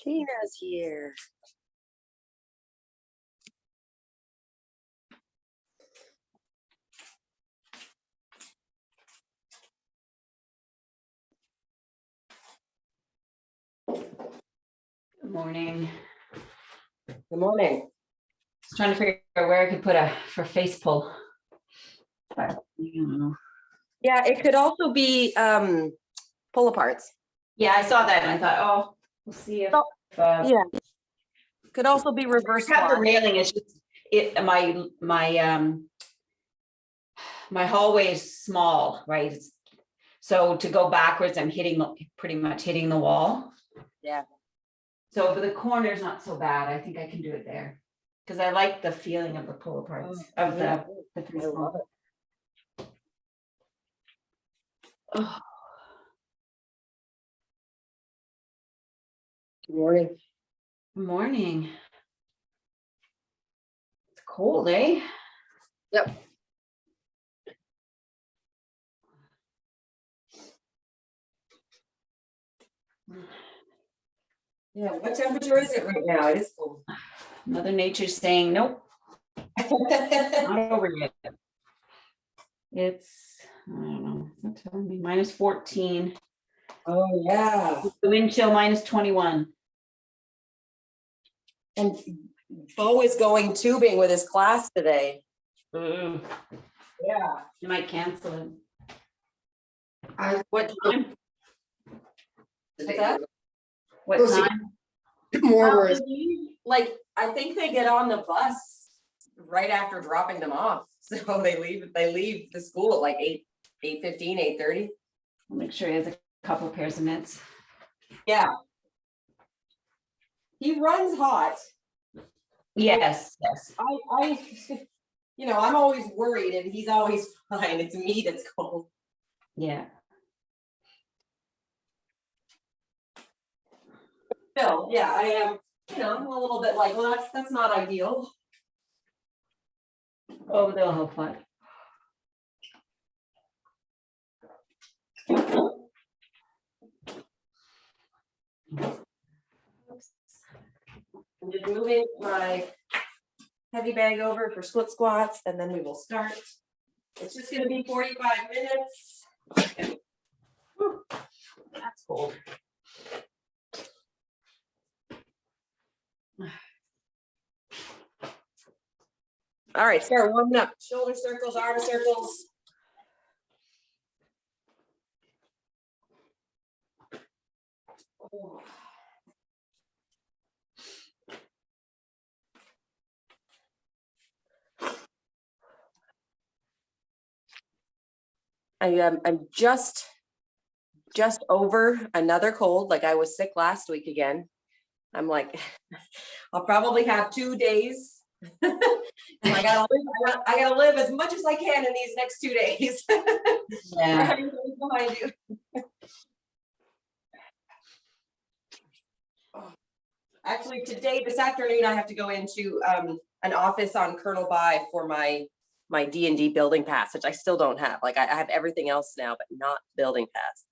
Tina's here. Good morning. Good morning. Just trying to figure out where I could put for face pull. But, you know. Yeah, it could also be pull aparts. Yeah, I saw that and I thought, oh, we'll see if Yeah. Could also be reverse have the squat. railing. It's just my hallway is small, right? So to go backwards, I'm pretty much hitting the wall. Yeah. So for the corner's not so bad. I think I can do it there because I like the feeling of the pull aparts of the face pull. Oh. Good morning. Good morning. It's cold, eh? Yep. Yeah, what temperature is it right now? It is cold. Mother Nature's saying, nope, not over yet. It's, I don't know, it's not telling me, -14. Oh, yeah. The wind chill -21. And Bo is going tubing with his class today. Yeah. You might cancel it. What time? What's that? What Go see. time? More words. Like, I think they get on the bus right after dropping them off. So they leave the school at like 8:15, 8:30. I'll make sure he has a couple of pairs of mitts. Yeah. He runs hot. Yes. I I'm always worried and he's always fine. It's me that's cold. Yeah. Still, yeah, I am, I'm a little bit like, well, that's not ideal. Oh, they'll help fun. I'm just moving my heavy bag over for split squats and then we will start. It's just going to be 45 minutes. Whew, that's cold. All right, start warming up. Shoulder circles, arm circles. I'm just over another cold. Like I was sick last week again. I'm like, I'll probably have 2 days. I gotta live as much as I can in these next 2 days. Yeah. Behind you. Actually, this afternoon, I have to go into an office on Colonel By for my D&D building pass, which I still don't have. Like I have everything else now, but not building pass.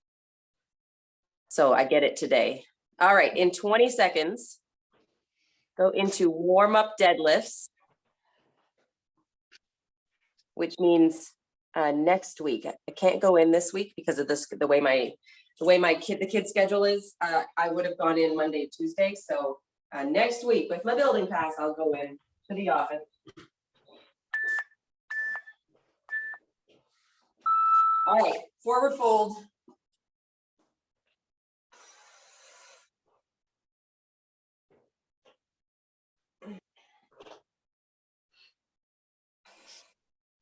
So I get it today. All right, in 20 seconds, go into warm up deadlifts, which means next week. I can't go in this week because of the way the kid schedule is. I would have gone in Monday, Tuesday. So next week with my building pass, I'll go in to the office. All right, forward fold.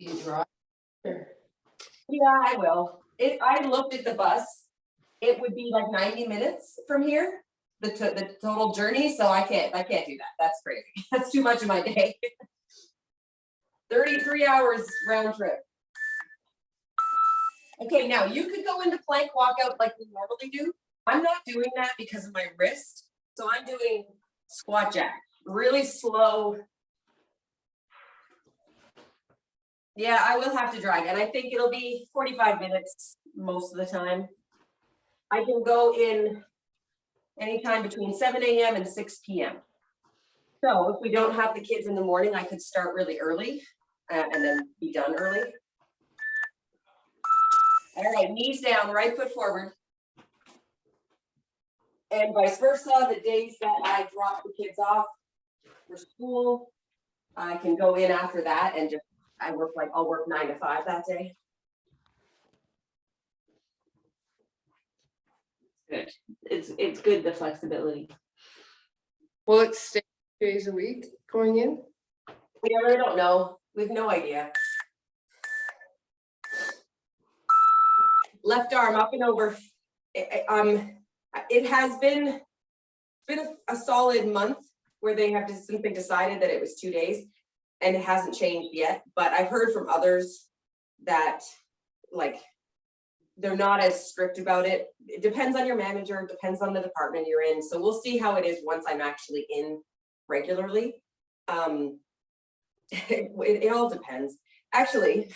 You draw? Sure. Yeah, I will. I looked at the bus. It would be like 90 minutes from here, the total journey. So I can't do that. That's crazy. That's too much of my day. 33 hours round trip. Okay, now you could go into plank walkout like we normally do. I'm not doing that because of my wrist. So I'm doing squat jack, really slow. Yeah, I will have to drag, and I think it'll be 45 minutes most of the time. I can go in anytime between 7 a.m. and 6 p.m. So if we don't have the kids in the morning, I could start really early and then be done early. All right, knees down, right foot forward. And vice versa, the days that I drop the kids off for school, I can go in after that and just, I'll work 9 to 5 that day. Good. It's good, the flexibility. Will it stay 2 days a week going in? We really don't know. We have no idea. Left arm up and over. It has been a solid month where they have just simply decided that it was 2 days, and it hasn't changed yet. But I've heard from others that like they're not as strict about it. It depends on your manager, depends on the department you're in. So we'll see how it is once I'm actually in regularly. It all depends. Actually,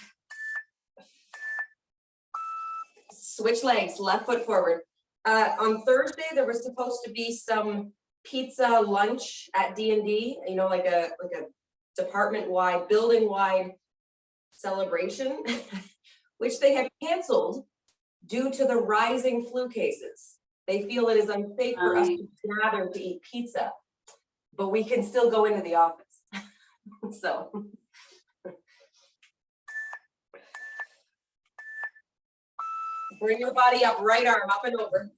switch legs, left foot forward. On Thursday, there was supposed to be some pizza lunch at D&D, you know, like a department-wide, building-wide celebration, which they have canceled due to the rising flu cases. They feel it is unsafe for us to gather to eat pizza, but we can still go into the office. So. Bring your body up, right arm up and over.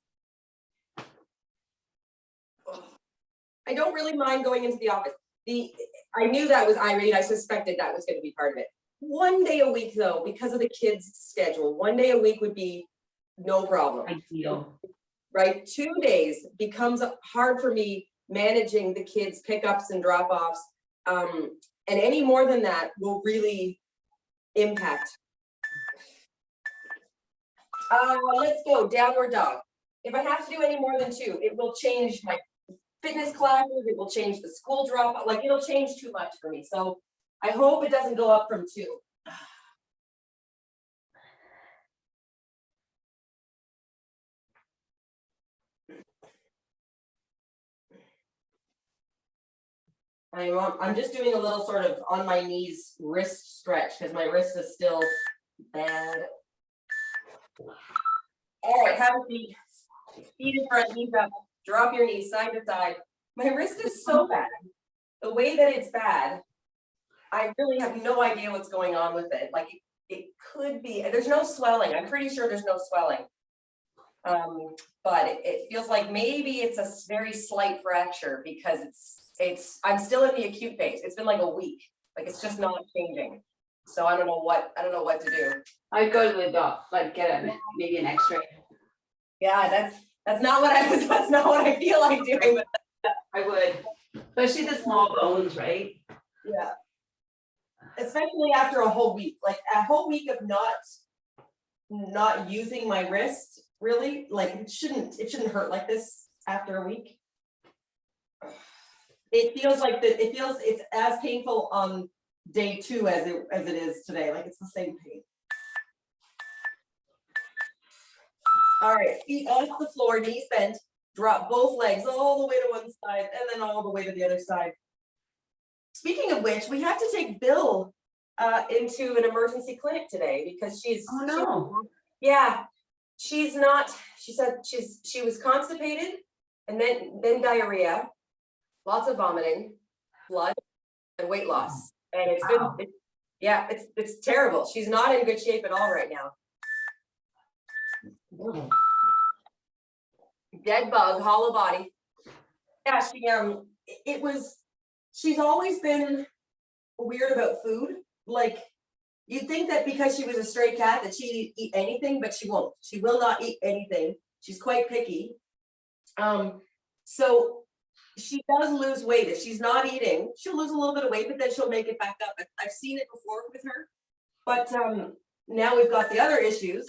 I don't really mind going into the office. I knew that was Irene. I suspected that was going to be part of it. 1 day a week though, because of the kids' schedule, 1 day a week would be no problem. Ideal. Right? 2 days becomes hard for me managing the kids' pickups and drop-offs. And any more than that will really impact. Let's go downward dog. If I have to do any more than 2, it will change my fitness classes, it will change the school drop, like it'll change too much for me. So I hope it doesn't go up from 2. I'm just doing a little sort of on my knees wrist stretch because my wrist is still bad. All right, have a seat. Feet in front, knees up. Drop your knees side to side. My wrist is so bad. The way that it's bad, I really have no idea what's going on with it. Like it could be, there's no swelling. I'm pretty sure there's no swelling. But it feels like maybe it's a very slight fracture because I'm still in the acute phase. It's been like a week. Like it's just not changing. So I don't know what to do. I'd go to the doc, like get maybe an x-ray. Yeah, that's not what I feel like doing. But I would, especially the small bones, right? yeah. Especially after a whole week, like a whole week of not using my wrist, really, like it shouldn't hurt like this after a week. It feels like it's as painful on day 2 as it is today. Like it's the same pain. All right, feet off the floor, knees bent, drop both legs all the way to one side and then all the way to the other side. Speaking of which, we have to take Bill into an emergency clinic today because she's she's not, she said she was constipated and then diarrhea, lots of vomiting, blood, and weight loss. And it's been, it's terrible. She's not in good shape at all right now. Dead bug, hollow body. Yeah, she's always been weird about food. Like you'd think that because she was a stray cat that she'd eat anything, but she won't. She will not eat anything. She's quite picky. So she does lose weight. If she's not eating, she'll lose a little bit of weight, but then she'll make it back up. I've seen it before with her, but now we've got the other issues.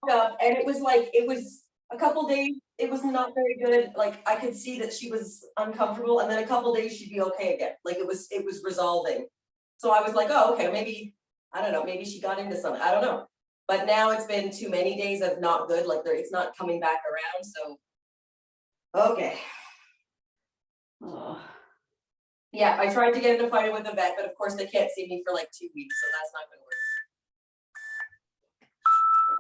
And it was a couple days, it was not very good. Like I could see that she was uncomfortable, and then a couple days she'd be okay again. Like it was resolving. So I was like, oh, okay, maybe, I don't know, maybe she got into something. I don't know. But now it's been too many days of not good, like it's not coming back around, so. Okay, Oh, yeah, I tried to get an appointment with a vet, but of course they can't see me for like 2 weeks, so that's not gonna work.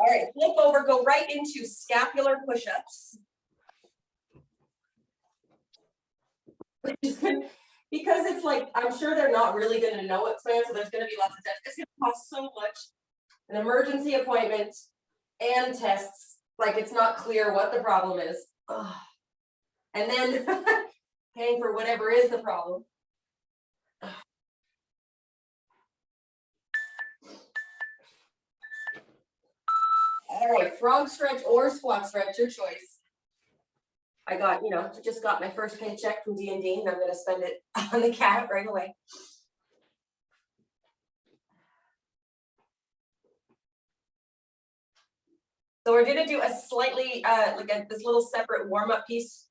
All right, flip over, go right into scapular push-ups. Because it's like, I'm sure they're not really gonna know what's going on, so there's gonna be lots of tests. It's gonna cost so much. An emergency appointment and tests, like it's not clear what the problem is. Ugh. And then paying for whatever is the problem. All right, frog stretch or squat stretch, your choice. I got, just got my first paycheck from D&D and I'm gonna spend it on the cat right away. So we're gonna do a slightly, this little separate warm-up piece.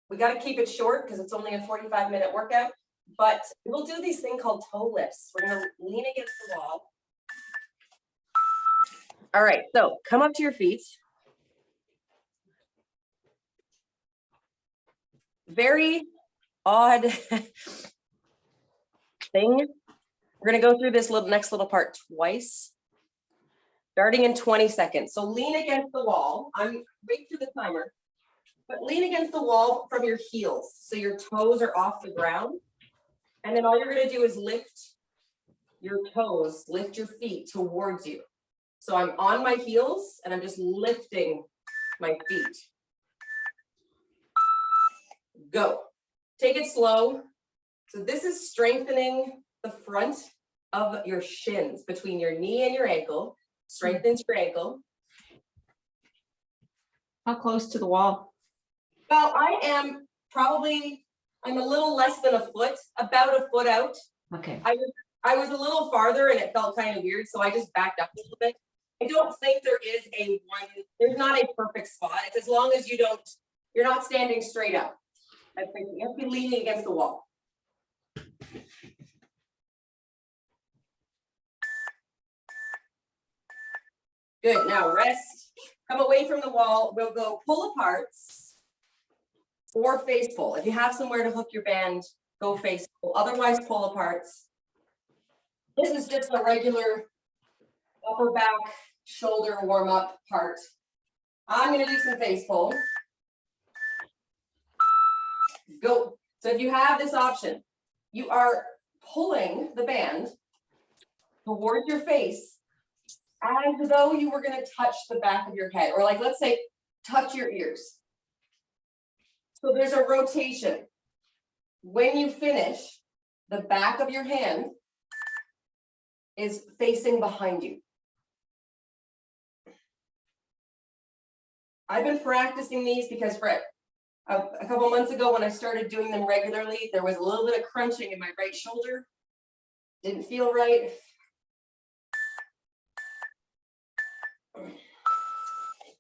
We gotta keep it short because it's only a 45-minute workout, but we'll do these thing called toe lifts. We're gonna lean against the wall. All right, so come up to your feet. Very odd thing. We're gonna go through this next little part twice, starting in 20 seconds. So lean against the wall. I'm wait for the timer, but lean against the wall from your heels. So your toes are off the ground. And then all you're gonna do is lift your toes, lift your feet towards you. So I'm on my heels and I'm just lifting my feet. Go. Take it slow. So this is strengthening the front of your shins between your knee and your ankle. Strengthens your ankle. how close to the wall? Well, I'm a little less than a foot, about a foot out. Okay. I was a little farther and it felt kind of weird, so I just backed up a little bit. I don't think there's not a perfect spot. It's as long as you're not standing straight up. I think you have to be leaning against the wall. Good, now rest, come away from the wall. We'll go pull aparts or face pull. If you have somewhere to hook your band, go face pull, otherwise pull aparts. This is just a regular upper back, shoulder warm up part. I'm gonna do some face pull. Go. So if you have this option, you are pulling the band towards your face as though you were gonna touch the back of your head, or like, let's say, touch your ears. So there's a rotation. When you finish, the back of your hand is facing behind you. I've been practicing these because for a couple months ago when I started doing them regularly, there was a little bit of crunching in my right shoulder. Didn't feel right.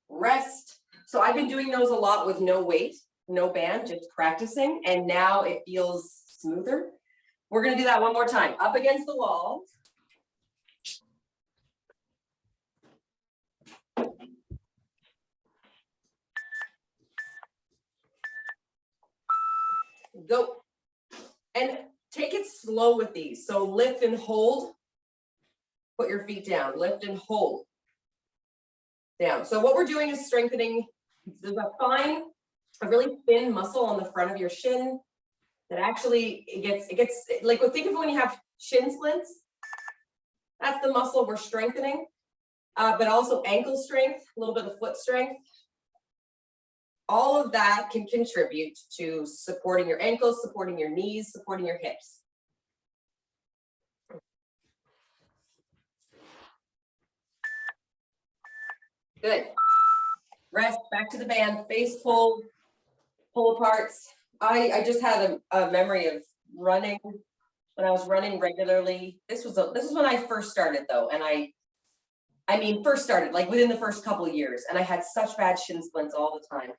Rest. So I've been doing those a lot with no weight, no band, just practicing, and now it feels smoother. We're gonna do that one more time. Up against the wall. Go. And take it slow with these. So lift and hold. Put your feet down. Lift and hold. Down. So what we're doing is strengthening. There's a really thin muscle on the front of your shin that actually it gets like, think of when you have shin splints. That's the muscle we're strengthening, but also ankle strength, a little bit of foot strength. All of that can contribute to supporting your ankles, supporting your knees, supporting your hips. Good. Rest, back to the band, face pull aparts. I just had a memory of running when I was running regularly. This was when I first started though, and I mean first started like within the first couple of years, and I had such bad shin splints all the time.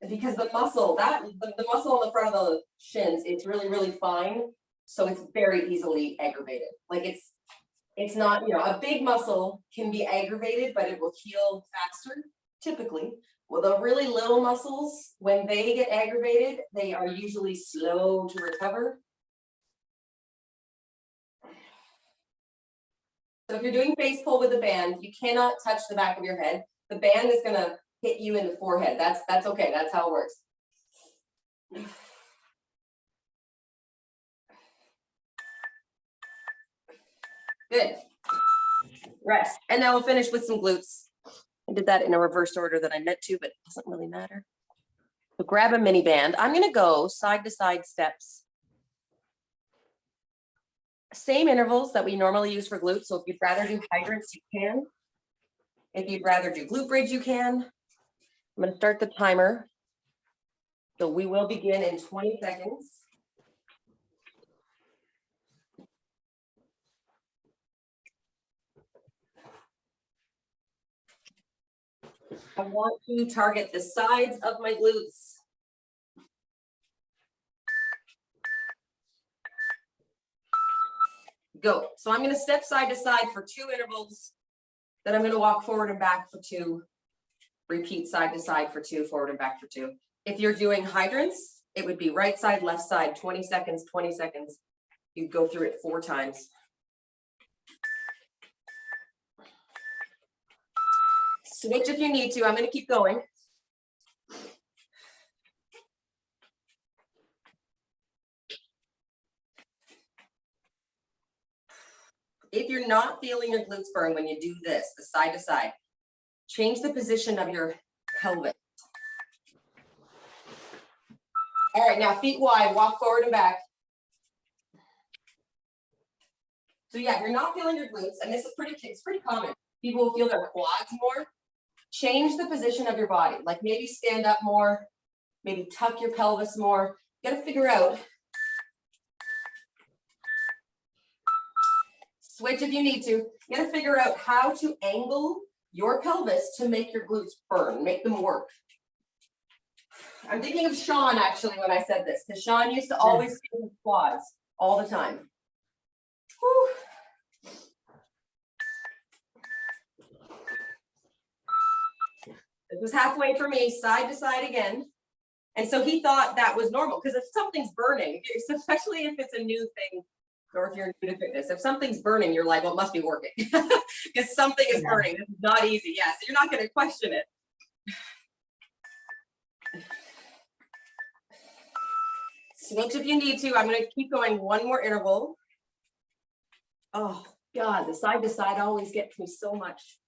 Because the muscle on the front of the shins, it's really, really fine. So it's very easily aggravated. Like it's not, you know, a big muscle can be aggravated, but it will heal faster typically. Well, the really little muscles, when they get aggravated, they are usually slow to recover. So if you're doing face pull with a band, you cannot touch the back of your head. The band is gonna hit you in the forehead. That's okay, that's how it works. Good. Rest. And now we'll finish with some glutes. I did that in a reverse order that I meant to, but it doesn't really matter. So grab a mini band. I'm gonna go side to side steps. Same intervals that we normally use for glutes. So if you'd rather do hydrants, you can. If you'd rather do glute bridge, you can. I'm gonna start the timer. So we will begin in 20 seconds. I want to target the sides of my glutes. Go. So I'm going to step side to side for 2 intervals. Then I'm going to walk forward and back for 2. Repeat side to side for 2, forward and back for 2. If you're doing hydrants, it would be right side, left side, 20 seconds, 20 seconds. You go through it 4 times. Switch if you need to. I'm going to keep going. If you're not feeling your glutes burn when you do this, the side to side, change the position of your pelvis. All right, now feet wide, walk forward and back. So yeah, if you're not feeling your glutes, and this is it's pretty common. People will feel their quads more. Change the position of your body. Like maybe stand up more, maybe tuck your pelvis more. You gotta figure out. Switch if you need to. You gotta figure out how to angle your pelvis to make your glutes burn, make them work. I'm thinking of Sean actually when I said this, because Sean used to always feel his quads all the time. Whew. It was halfway for me, side to side again. And so he thought that was normal, because if something's burning, especially if it's a new thing, or if you're new to fitness, if something's burning, you're like, well, it must be working, because something is burning. This is not easy. Yeah, so you're not going to question it. Switch if you need to. I'm going to keep going 1 more interval. Oh, God, the side to side always gets me so much.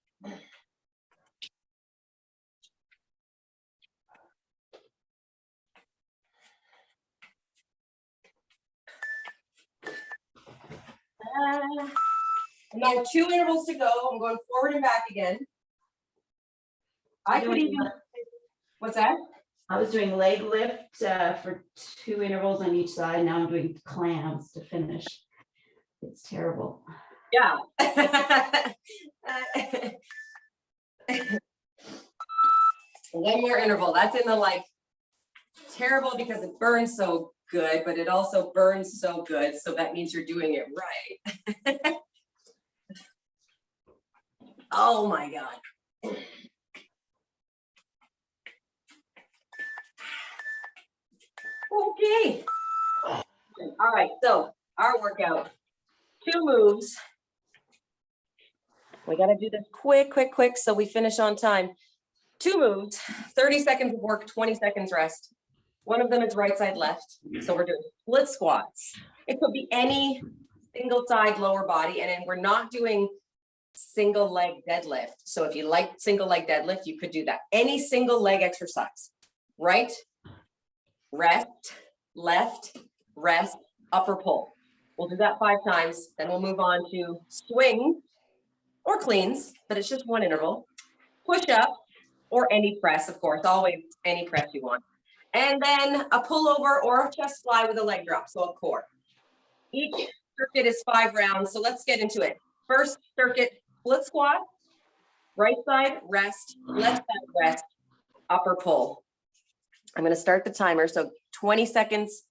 Now 2 intervals to go. I'm going forward and back again. I could even, what's that? I was doing leg lift for 2 intervals on each side. Now I'm doing clams to finish. It's terrible. Yeah. 1 more interval. That's in the like terrible because it burns so good, but it also burns so good. So that means you're doing it right. Oh my God. Okay. All right. So our workout, 2 moves. We got to do this quick, so we finish on time. 2 moves, 30 seconds of work, 20 seconds rest. One of them is right side left. So we're doing split squats. It could be any single side lower body. And then we're not doing single leg deadlift. So if you like single leg deadlift, you could do that. Any single leg exercise. Right, rest, left, rest, upper pull. We'll do that 5 times. Then we'll move on to swing or cleans, but it's just 1 interval. Push up or any press, of course, always any press you want. And then a pullover or a chest fly with a leg drop, so a core. Each circuit is 5 rounds, so let's get into it. First circuit, split squat, right side rest, left side rest, upper pull. I'm going to start the timer, so 20 seconds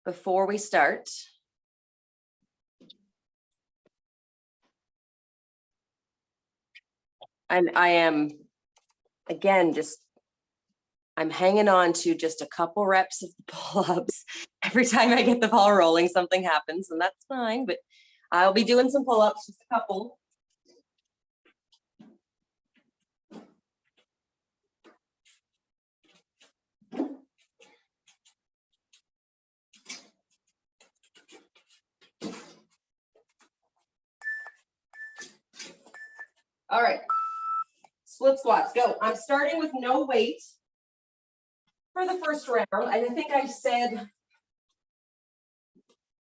before we start. I am, again, I'm hanging on to just a couple reps of pull-ups. Every time I get the ball rolling, something happens, and that's fine, but I'll be doing some pull-ups, just a couple. All right, split squats, go. I'm starting with no weight for the first round. I think I said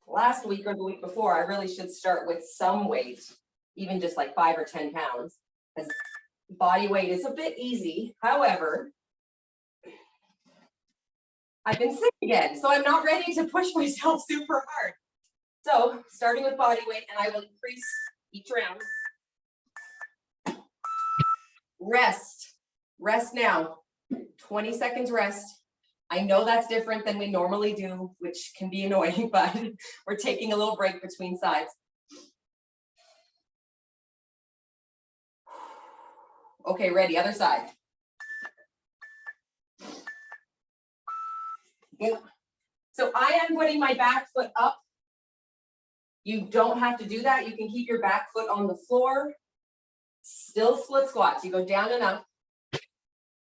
last week or the week before, I really should start with some weight, even just like 5 or 10 pounds, because body weight is a bit easy. However, I've been sick again, so I'm not ready to push myself super hard. So starting with body weight, and I will increase each round. Rest now, 20 seconds rest. I know that's different than we normally do, which can be annoying, but we're taking a little break between sides. Okay, ready, other side. Good. So I am putting my back foot up. You don't have to do that. You can keep your back foot on the floor. Still split squats. You go down and up.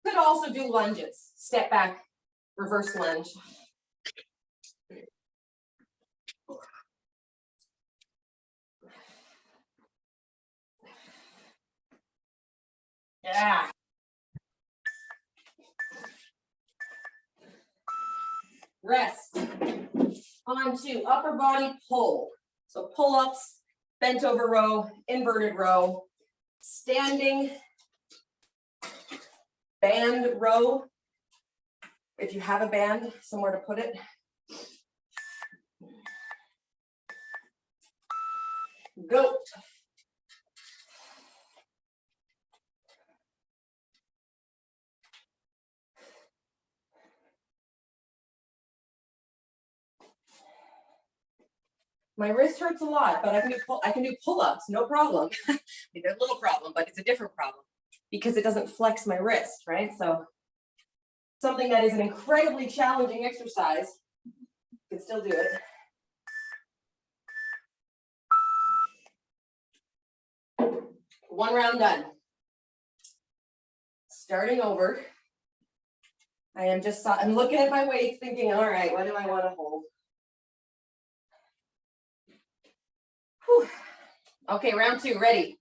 Could also do lunges. Step back, reverse lunge. Yeah. Rest. On to upper body pull. So pull-ups, bent over row, inverted row, standing band row. If you have a band, somewhere to put it. Go. My wrist hurts a lot, but I can do pull-ups, no problem. It's a little problem, but it's a different problem because it doesn't flex my wrist, right? So something that is an incredibly challenging exercise, you can still do it. One round done. Starting over. I'm looking at my weights thinking, all right, what do I want to hold? Whew. Okay, round 2, ready.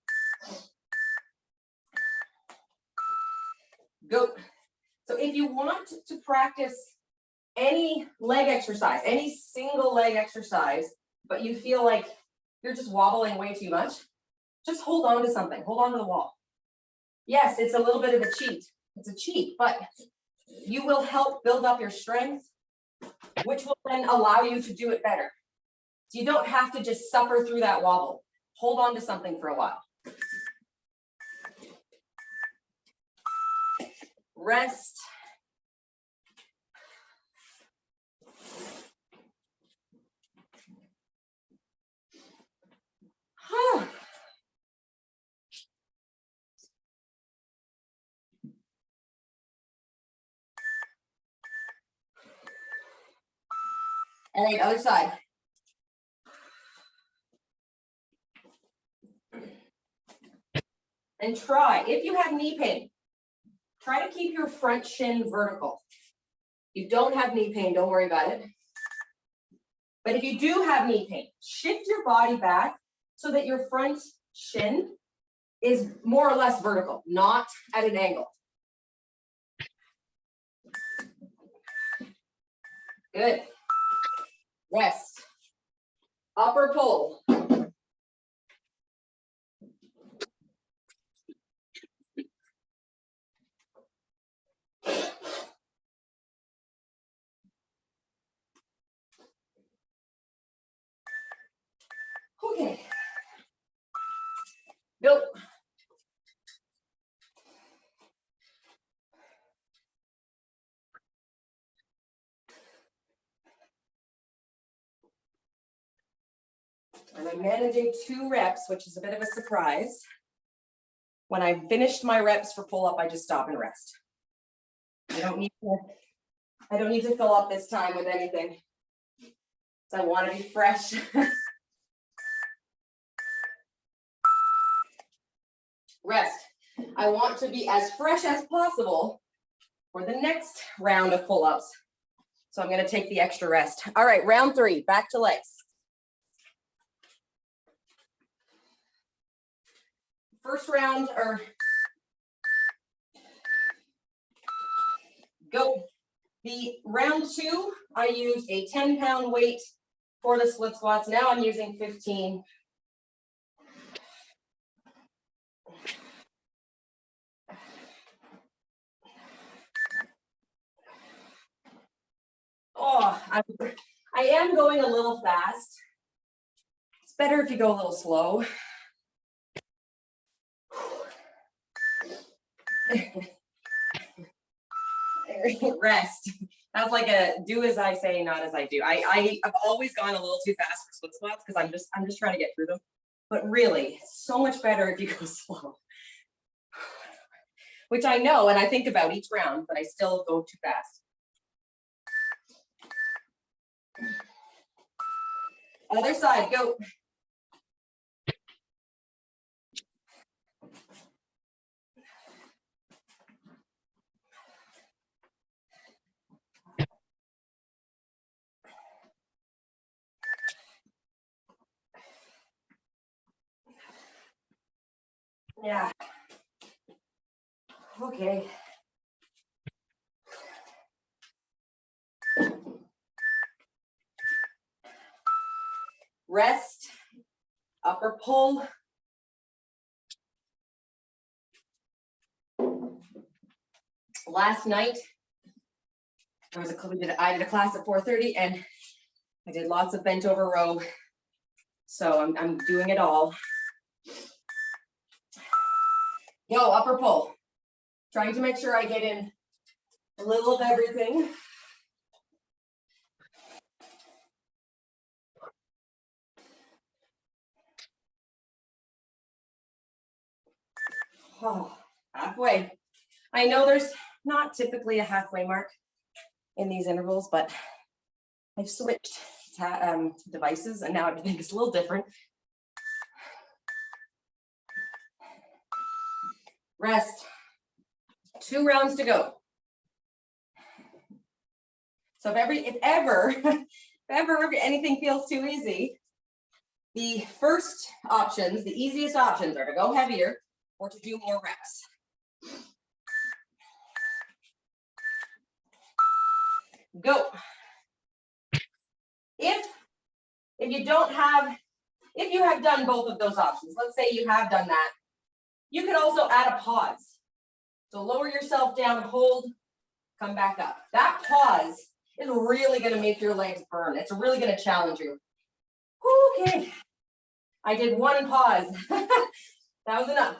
Go. So if you want to practice any leg exercise, any single leg exercise, but you feel like you're just wobbling way too much, just hold on to something, hold on to the wall. Yes, it's a little bit of a cheat. It's a cheat, but you will help build up your strength, which will then allow you to do it better. So you don't have to just suffer through that wobble. Hold on to something for a while. Rest. All right, other side. And try, if you have knee pain, try to keep your front shin vertical. If you don't have knee pain, don't worry about it. But if you do have knee pain, shift your body back so that your front shin is more or less vertical, not at an angle. Good. Rest. Upper pull. Okay. Go. And I'm managing 2 reps, which is a bit of a surprise. When I finished my reps for pull up, I just stop and rest. I don't need to fill up this time with anything. So I want to be fresh. Rest. I want to be as fresh as possible for the next round of pull-ups. So I'm going to take the extra rest. All right, round 3, back to legs. First round, or go. The round 2, I used a 10-pound weight for the split squats. Now I'm using 15. Oh, I am going a little fast. It's better if you go a little slow. Rest. That's like a do as I say, not as I do. I've always gone a little too fast for split squats because I'm just trying to get through them. But really, it's so much better if you go slow. Which I know and I think about each round, but I still go too fast. Other side, go. Yeah. Okay. Rest, upper pull. Last night, I did a class at 4:30 and I did lots of bent over row. So I'm doing it all. Go, upper pull. Trying to make sure I get in a little of everything. Oh, halfway. I know there's not typically a halfway mark in these intervals, but I've switched devices and now everything is a little different. Rest. 2 rounds to go. So if ever anything feels too easy, the first options, the easiest options are to go heavier or to do more reps. Go. If you have done both of those options, let's say you have done that, you could also add a pause. So lower yourself down, hold, come back up. That pause is really going to make your legs burn. It's really going to challenge you. Okay. I did 1 pause. That was enough.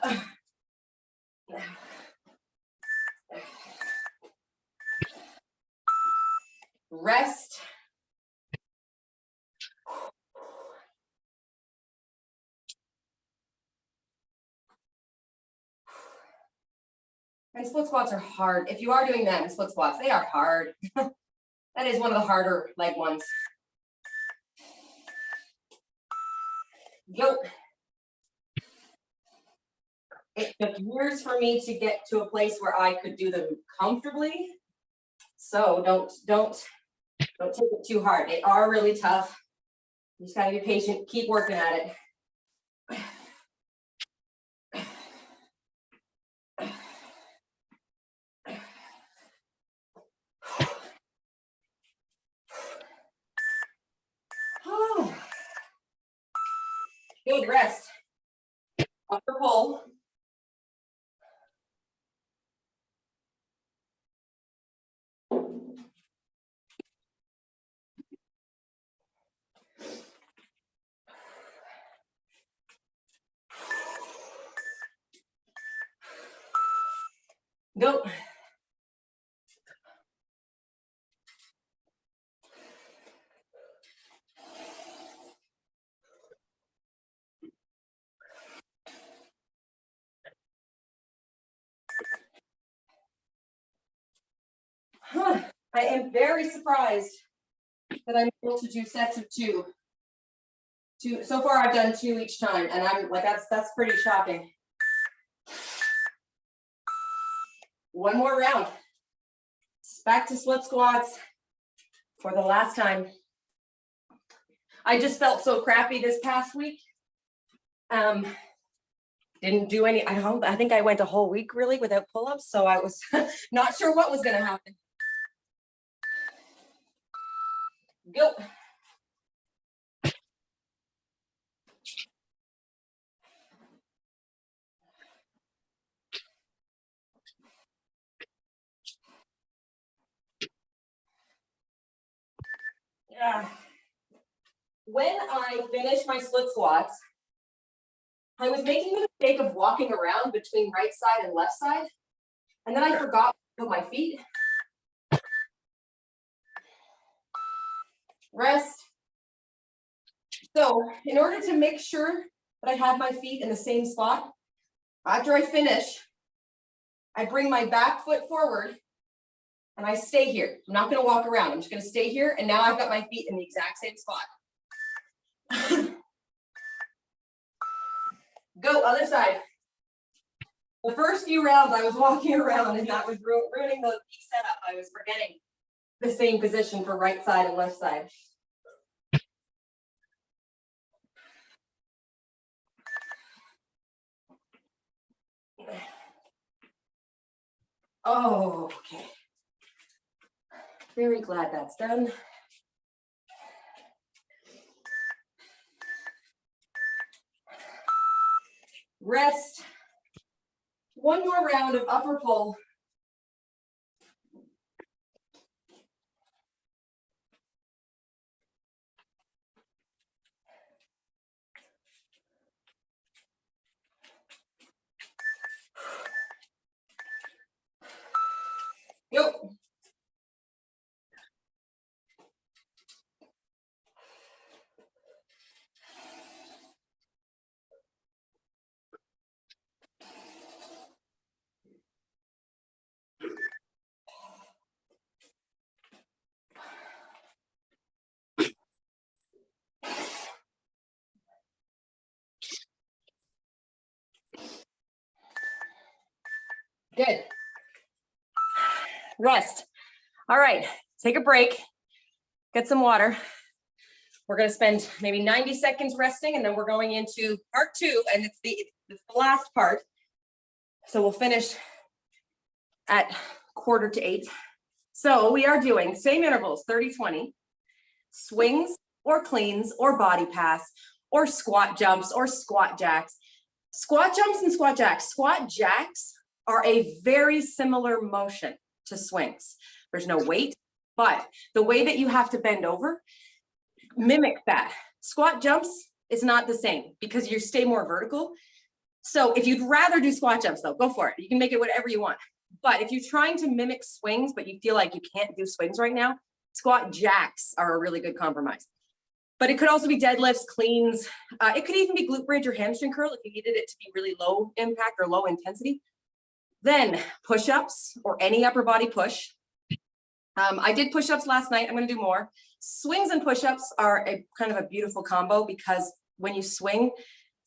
Rest. And split squats are hard. If you are doing them, split squats, they are hard. That is one of the harder leg ones. Go. It took years for me to get to a place where I could do them comfortably. So don't take it too hard. They are really tough. You just gotta be patient, keep working at it. Good, rest. Upper pull. Go. I am very surprised that I'm able to do sets of two. So far I've done 2 each time, and I'm like, that's pretty shocking. One more round. Back to split squats for the last time. I just felt so crappy this past week. Didn't do any, I think I went a whole week really without pull-ups, so I was not sure what was gonna happen. Go. When I finished my split squats, I was making the mistake of walking around between right side and left side, and then I forgot to put my feet. Rest. So in order to make sure that I have my feet in the same spot, after I finish, I bring my back foot forward and I stay here. I'm not going to walk around. I'm just going to stay here. And now I've got my feet in the exact same spot. Go other side. The first few rounds I was walking around and that was ruining the setup. I was forgetting the same position for right side and left side. Oh, okay. Very glad that's done. Rest. One more round of upper pull. Go. Good. Rest. All right, take a break, get some water. We're going to spend maybe 90 seconds resting, and then we're going into part 2, and it's the last part. So we'll finish at 7:45. So we are doing same intervals, 30-20, swings or cleans or body pass or squat jumps or squat jacks. Squat jumps and squat jacks. Squat jacks are a very similar motion to swings. There's no weight, but the way that you have to bend over mimics that. Squat jumps is not the same because you stay more vertical. So if you'd rather do squat jumps though, go for it. You can make it whatever you want. But if you're trying to mimic swings, but you feel like you can't do swings right now, squat jacks are a really good compromise. But it could also be deadlifts, cleans. It could even be glute bridge or hamstring curl if you needed it to be really low impact or low intensity. Then push-ups or any upper body push. I did push-ups last night. I'm going to do more. Swings and push-ups are a kind of a beautiful combo because when you swing,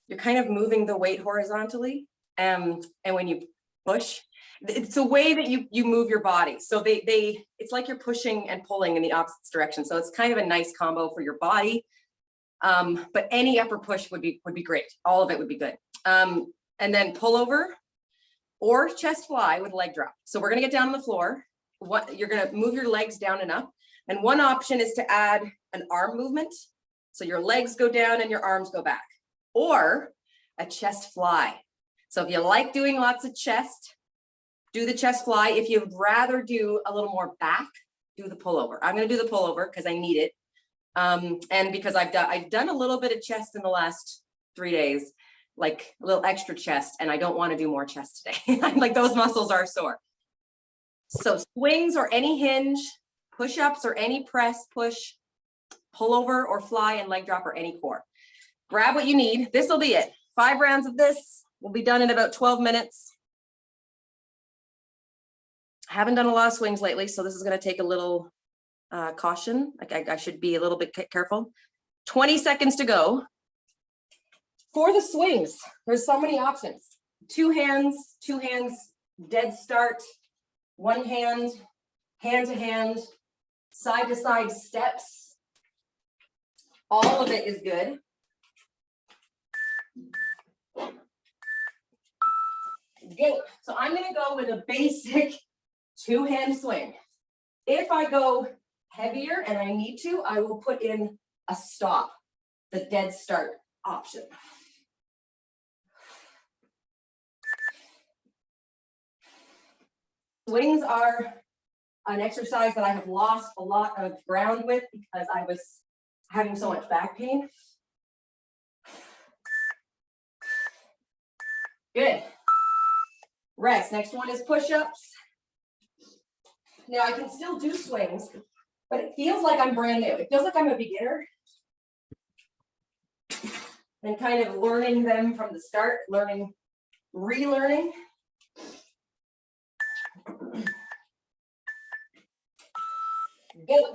you're kind of moving the weight horizontally. And when you push, it's a way that you move your body. So it's like you're pushing and pulling in the opposite direction. So it's kind of a nice combo for your body. But any upper push would be great. All of it would be good. And then pullover or chest fly with a leg drop. So we're going to get down on the floor. You're going to move your legs down and up. And one option is to add an arm movement. So your legs go down and your arms go back, or a chest fly. So if you like doing lots of chest, do the chest fly. If you'd rather do a little more back, do the pullover. I'm going to do the pullover because I need it. And because I've done a little bit of chest in the last 3 days, like a little extra chest, and I don't want to do more chest today. Like those muscles are sore. So swings or any hinge, push-ups or any press, push, pullover or fly, and leg drop or any core. Grab what you need. This will be it. 5 rounds of this. We'll be done in about 12 minutes. Haven't done a lot of swings lately, so this is gonna take a little caution. Like I should be a little bit careful. 20 seconds to go. For the swings, there's so many options. Two hands, dead start, one hand, hand to hand, side to side steps. All of it is good. Good. So I'm gonna go with a basic two-hand swing. If I go heavier and I need to, I will put in a stop, the dead start option. Swings are an exercise that I have lost a lot of ground with because I was having so much back pain. Good. Rest. Next one is push-ups. Now I can still do swings, but it feels like I'm brand new. It feels like I'm a beginner. And kind of learning them from the start, relearning. Good.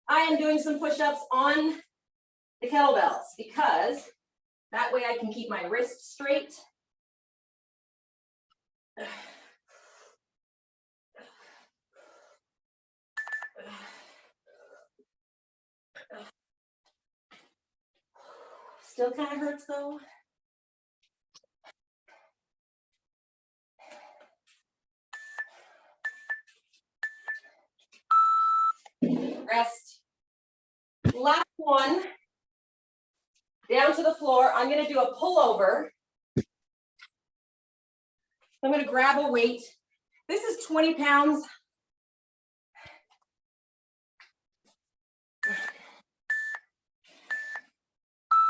I am doing some push-ups on the kettlebells because that way I can keep my wrists straight. Still kind of hurts though. Rest. Last one. Down to the floor. I'm going to do a pullover. I'm going to grab a weight. This is 20 pounds.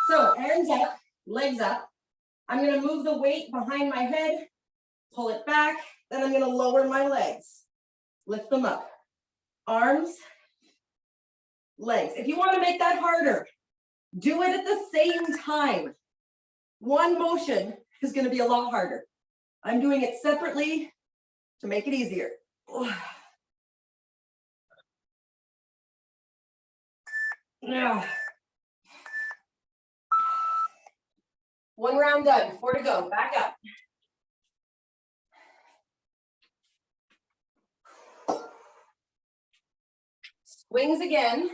So arms up, legs up. I'm going to move the weight behind my head, pull it back. Then I'm going to lower my legs, lift them up. Arms, legs. If you want to make that harder, do it at the same time. One motion is going to be a lot harder. I'm doing it separately to make it easier. Now, one round done, 4 to go, back up. Swings again.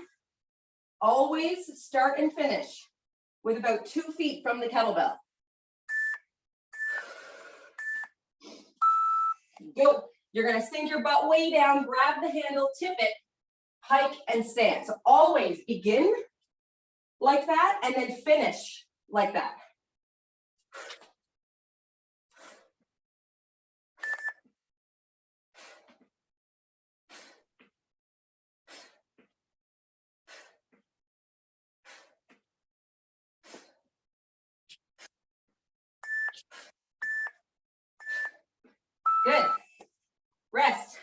Always start and finish with about 2 feet from the kettlebell. Go. You're going to sink your butt way down, grab the handle, tip it, hike and stand. So always begin like that and then finish like that. Good. Rest.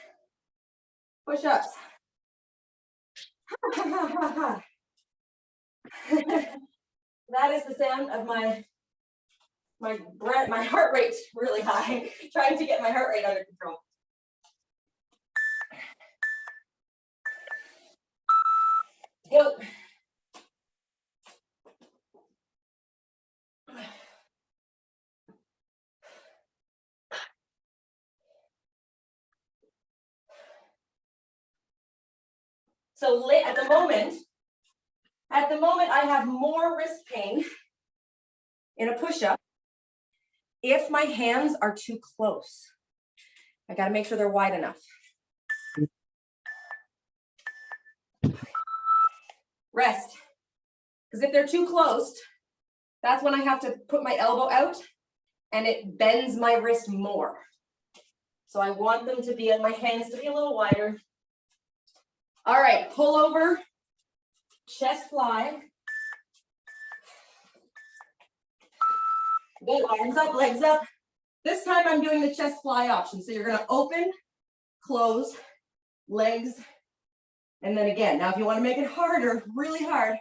Push-ups. That is the sound of my breath, my heart rate really high, trying to get my heart rate under control. Go. So at the moment, I have more wrist pain in a push-up if my hands are too close. I got to make sure they're wide enough. Rest. Because if they're too close, that's when I have to put my elbow out and it bends my wrist more. So I want them to be, my hands to be a little wider. All right, pull over, chest fly. Good, arms up, legs up. This time I'm doing the chest fly option. So you're gonna open, close, legs, and then again. Now, if you wanna make it harder, really hard,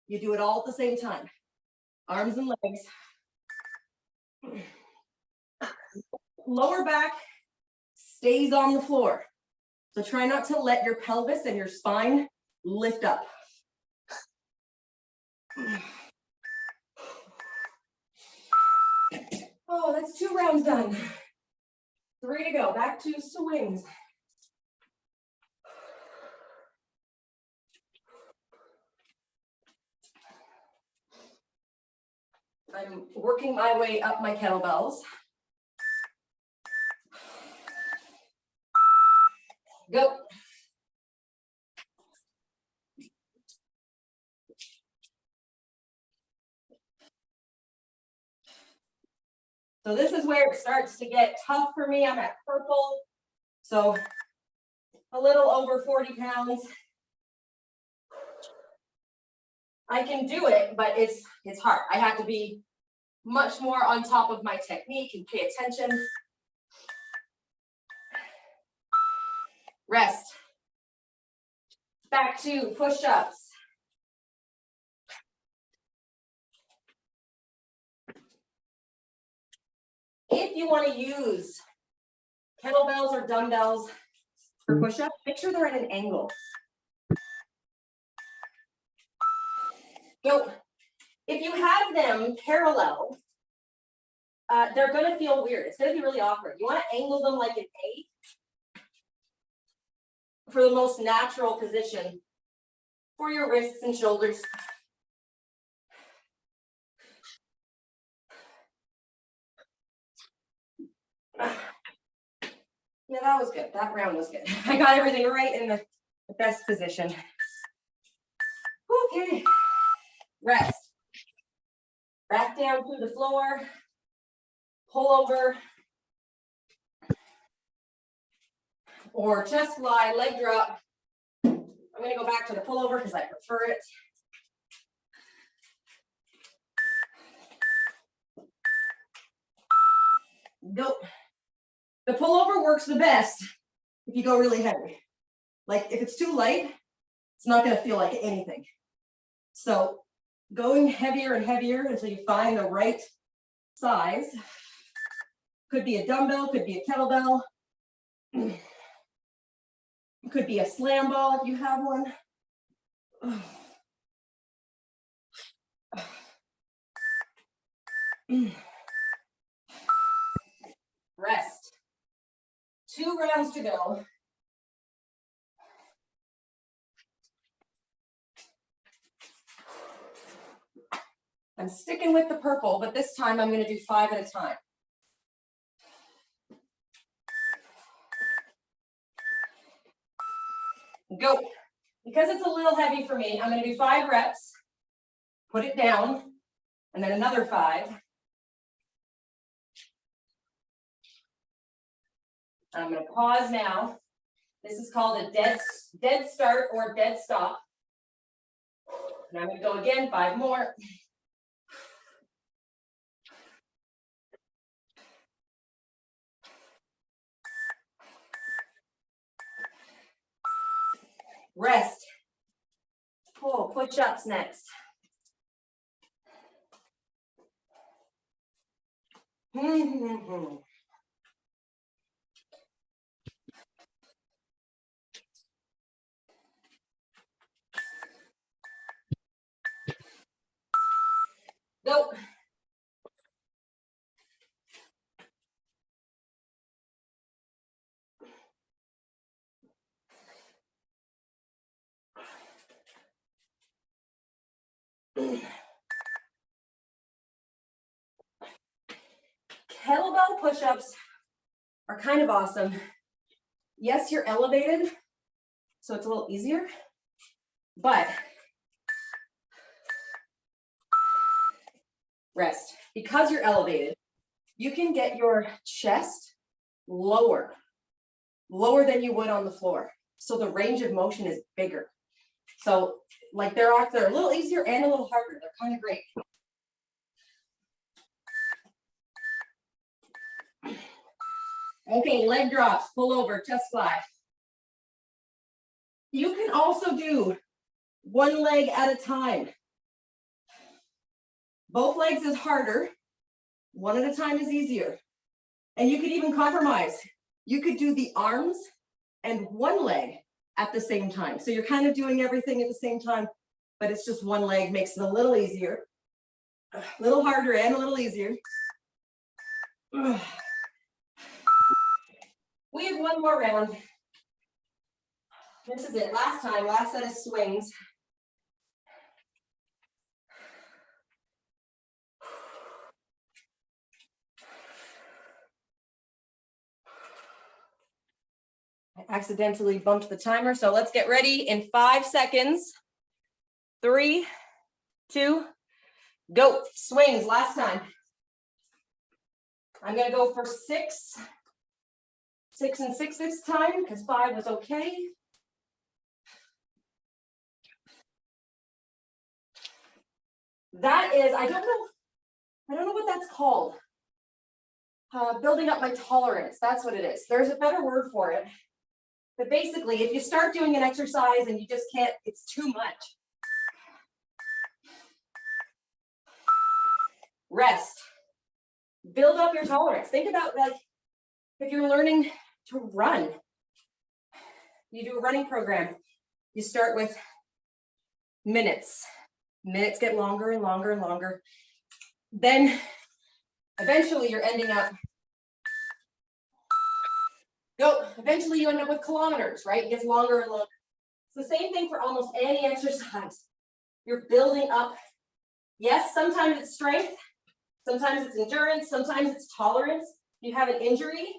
you do it all at the same time. Arms and legs. Lower back, stays on the floor. So try not to let your pelvis and your spine lift up. Oh, that's 2 rounds done. 3 to go, back to swings. I'm working my way up my kettlebells. Go. So this is where it starts to get tough for me. I'm at purple, so a little over 40 pounds. I can do it, but it's hard. I have to be much more on top of my technique and pay attention. Rest. Back to push-ups. If you want to use kettlebells or dumbbells for push-ups, make sure they're at an angle. So if you have them parallel, they're going to feel weird. It's going to be really awkward. You want to angle them like an A for the most natural position for your wrists and shoulders. Yeah, that was good. That round was good. I got everything right in the best position. Okay. Rest. Back down to the floor. Pull over. Or chest fly, leg drop. I'm going to go back to the pullover because I prefer it. Go. The pullover works the best if you go really heavy. Like if it's too light, it's not going to feel like anything. So going heavier and heavier until you find the right size. Could be a dumbbell, could be a kettlebell. Could be a slam ball if you have one. Rest. 2 rounds to go. I'm sticking with the purple, but this time I'm going to do 5 at a time. Go. Because it's a little heavy for me, I'm going to do 5 reps, put it down, and then another 5. I'm going to pause now. This is called a dead start or dead stop. And I'm going to go again, 5 more. Rest. Pull, push-ups next. Go. Kettlebell push-ups are kind of awesome. Yes, you're elevated, so it's a little easier, but rest. Because you're elevated, you can get your chest lower than you would on the floor. So the range of motion is bigger. So like they're a little easier and a little harder. They're kind of great. Okay, leg drops, pull over, chest fly. You can also do 1 leg at a time. Both legs is harder. 1 at a time is easier. And you could even compromise. you could do the arms and one leg at the same time. So you're kind of doing everything at the same time, but it's just one leg, makes it a little easier, a little harder and a little easier. We have one more round. This is it, last time, last set of swings. I accidentally bumped the timer, so let's get ready in 5 seconds. 3, 2, go. Swings, last time. I'm gonna go for 6. 6 and 6 this time, because 5 was okay. That is, I don't know what that's called. Building up my tolerance, that's what it is. There's a better word for it. But basically, if you start doing an exercise and you just can't, it's too much. Rest. Build up your tolerance. Think about, like, if you're learning to run, you do a running program, you start with minutes. Minutes get longer and longer and longer. Then eventually you're ending up, eventually you end up with kilometers, right? It gets longer and longer. It's the same thing for almost any exercise. You're building up. Yes, sometimes it's strength, sometimes it's endurance, sometimes it's tolerance. You have an injury.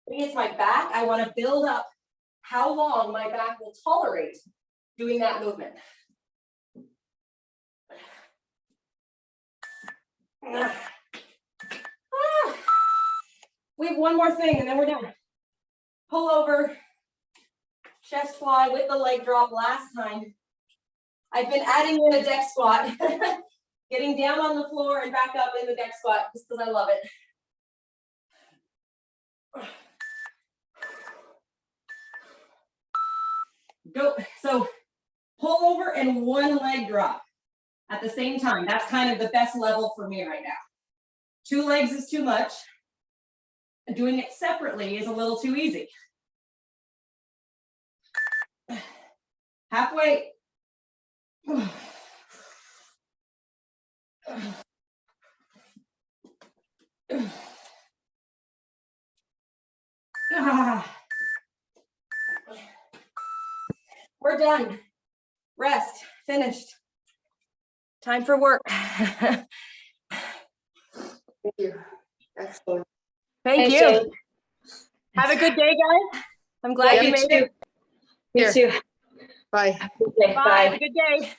Maybe it's my back. I want to build up how long my back will tolerate doing that movement. We have one more thing and then we're done. Pull over, chest fly with the leg drop last time. I've been adding in a deck squat, getting down on the floor and back up in the deck squat just because I love it. Go, so pull over and one leg drop at the same time. That's kind of the best level for me right now. 2 legs is too much. Doing it separately is a little too easy. Halfway. We're done. Rest, finished. Time for work. Thank you. Excellent. Thank you. Have a good day, guys. I'm glad you made it. You too. Bye. Okay, Bye. bye. Have a good day.